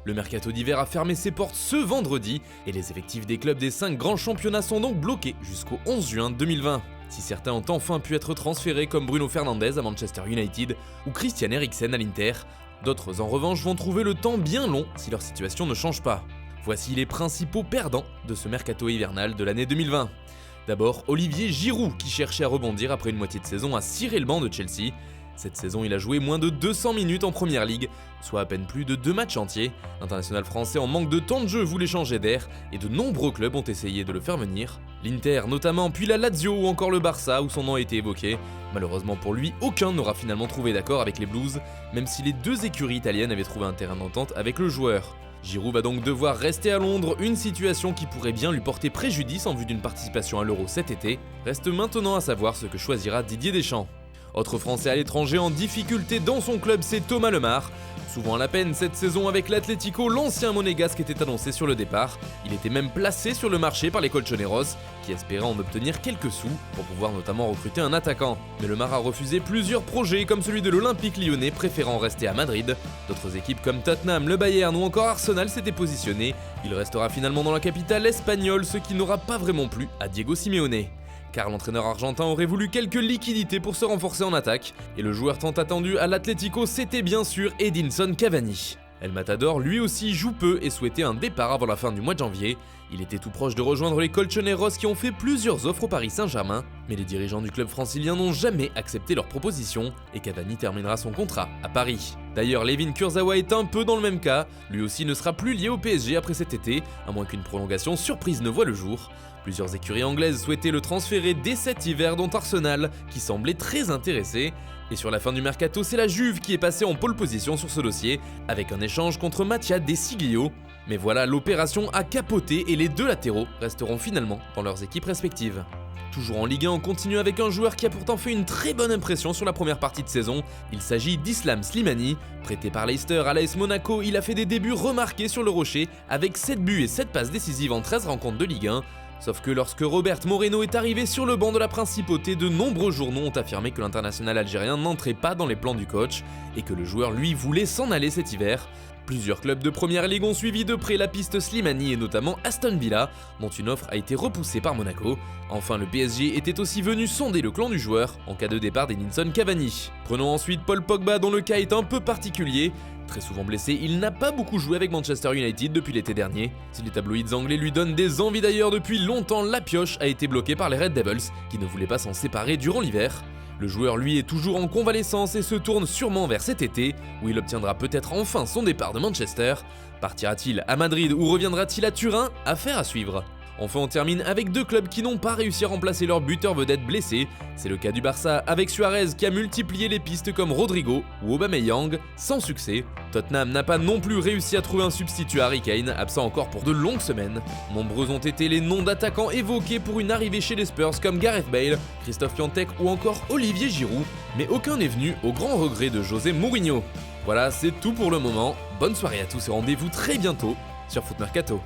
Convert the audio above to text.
Le mercato d'hiver a fermé ses portes ce vendredi et les effectifs des clubs des 5 grands championnats sont donc bloqués jusqu'au 11 juin 2020. Si certains ont enfin pu être transférés comme Bruno Fernandes à Manchester United ou Christian Eriksen à l'Inter, d'autres en revanche vont trouver le temps bien long si leur situation ne change pas. Voici les principaux perdants de ce mercato hivernal de l'année 2020. D'abord, Olivier Giroud qui cherchait à rebondir après une moitié de saison à cirer le banc de Chelsea. Cette saison, il a joué moins de 200 minutes en Première Ligue, soit à peine plus de 2 matchs entiers. L'international français en manque de temps de jeu voulait changer d'air et de nombreux clubs ont essayé de le faire venir. L'Inter notamment, puis la Lazio ou encore le Barça où son nom a été évoqué. Malheureusement pour lui, aucun n'aura finalement trouvé d'accord avec les Blues, même si les deux écuries italiennes avaient trouvé un terrain d'entente avec le joueur. Giroud va donc devoir rester à Londres, une situation qui pourrait bien lui porter préjudice en vue d'une participation à l'Euro cet été. Reste maintenant à savoir ce que choisira Didier Deschamps. Autre Français à l'étranger en difficulté dans son club, c'est Thomas Lemar. Souvent à la peine cette saison avec l'Atlético, l'ancien monégasque était annoncé sur le départ. Il était même placé sur le marché par les Colchoneros, qui espéraient en obtenir quelques sous pour pouvoir notamment recruter un attaquant. Mais Lemar a refusé plusieurs projets comme celui de l'Olympique lyonnais, préférant rester à Madrid. D'autres équipes comme Tottenham, le Bayern ou encore Arsenal s'étaient positionnés. Il restera finalement dans la capitale espagnole, ce qui n'aura pas vraiment plu à Diego Simeone. Car l'entraîneur argentin aurait voulu quelques liquidités pour se renforcer en attaque, et le joueur tant attendu à l'Atlético c'était bien sûr Edinson Cavani. El Matador lui aussi joue peu et souhaitait un départ avant la fin du mois de janvier. Il était tout proche de rejoindre les Colchoneros qui ont fait plusieurs offres au Paris Saint-Germain, mais les dirigeants du club francilien n'ont jamais accepté leur proposition et Cavani terminera son contrat à Paris. D'ailleurs, Layvin Kurzawa est un peu dans le même cas, lui aussi ne sera plus lié au PSG après cet été, à moins qu'une prolongation surprise ne voie le jour. Plusieurs écuries anglaises souhaitaient le transférer dès cet hiver, dont Arsenal, qui semblait très intéressé. Et sur la fin du mercato, c'est la Juve qui est passée en pole position sur ce dossier, avec un échange contre Mattia De Sciglio. Mais voilà, l'opération a capoté et les deux latéraux resteront finalement dans leurs équipes respectives. Toujours en Ligue 1, on continue avec un joueur qui a pourtant fait une très bonne impression sur la première partie de saison. Il s'agit d'Islam Slimani. Prêté par Leicester à l'AS Monaco, il a fait des débuts remarqués sur le rocher, avec 7 buts et 7 passes décisives en 13 rencontres de Ligue 1. Sauf que lorsque Robert Moreno est arrivé sur le banc de la Principauté, de nombreux journaux ont affirmé que l'international algérien n'entrait pas dans les plans du coach et que le joueur lui voulait s'en aller cet hiver. Plusieurs clubs de Première Ligue ont suivi de près la piste Slimani et notamment Aston Villa, dont une offre a été repoussée par Monaco. Enfin, le PSG était aussi venu sonder le clan du joueur en cas de départ d'Edinson Cavani. Prenons ensuite Paul Pogba dont le cas est un peu particulier. Très souvent blessé, il n'a pas beaucoup joué avec Manchester United depuis l'été dernier. Si les tabloïds anglais lui donnent des envies d'ailleurs depuis longtemps, la pioche a été bloquée par les Red Devils, qui ne voulaient pas s'en séparer durant l'hiver. Le joueur lui est toujours en convalescence et se tourne sûrement vers cet été, où il obtiendra peut-être enfin son départ de Manchester. Partira-t-il à Madrid ou reviendra-t-il à Turin? Affaire à suivre. Enfin, on termine avec deux clubs qui n'ont pas réussi à remplacer leur buteur vedette blessé. C'est le cas du Barça avec Suarez qui a multiplié les pistes comme Rodrigo ou Aubameyang, sans succès. Tottenham n'a pas non plus réussi à trouver un substitut à Harry Kane, absent encore pour de longues semaines. Nombreux ont été les noms d'attaquants évoqués pour une arrivée chez les Spurs comme Gareth Bale, Christophe Piatek ou encore Olivier Giroud, mais aucun n'est venu au grand regret de José Mourinho. Voilà, c'est tout pour le moment. Bonne soirée à tous et rendez-vous très bientôt sur Foot Mercato.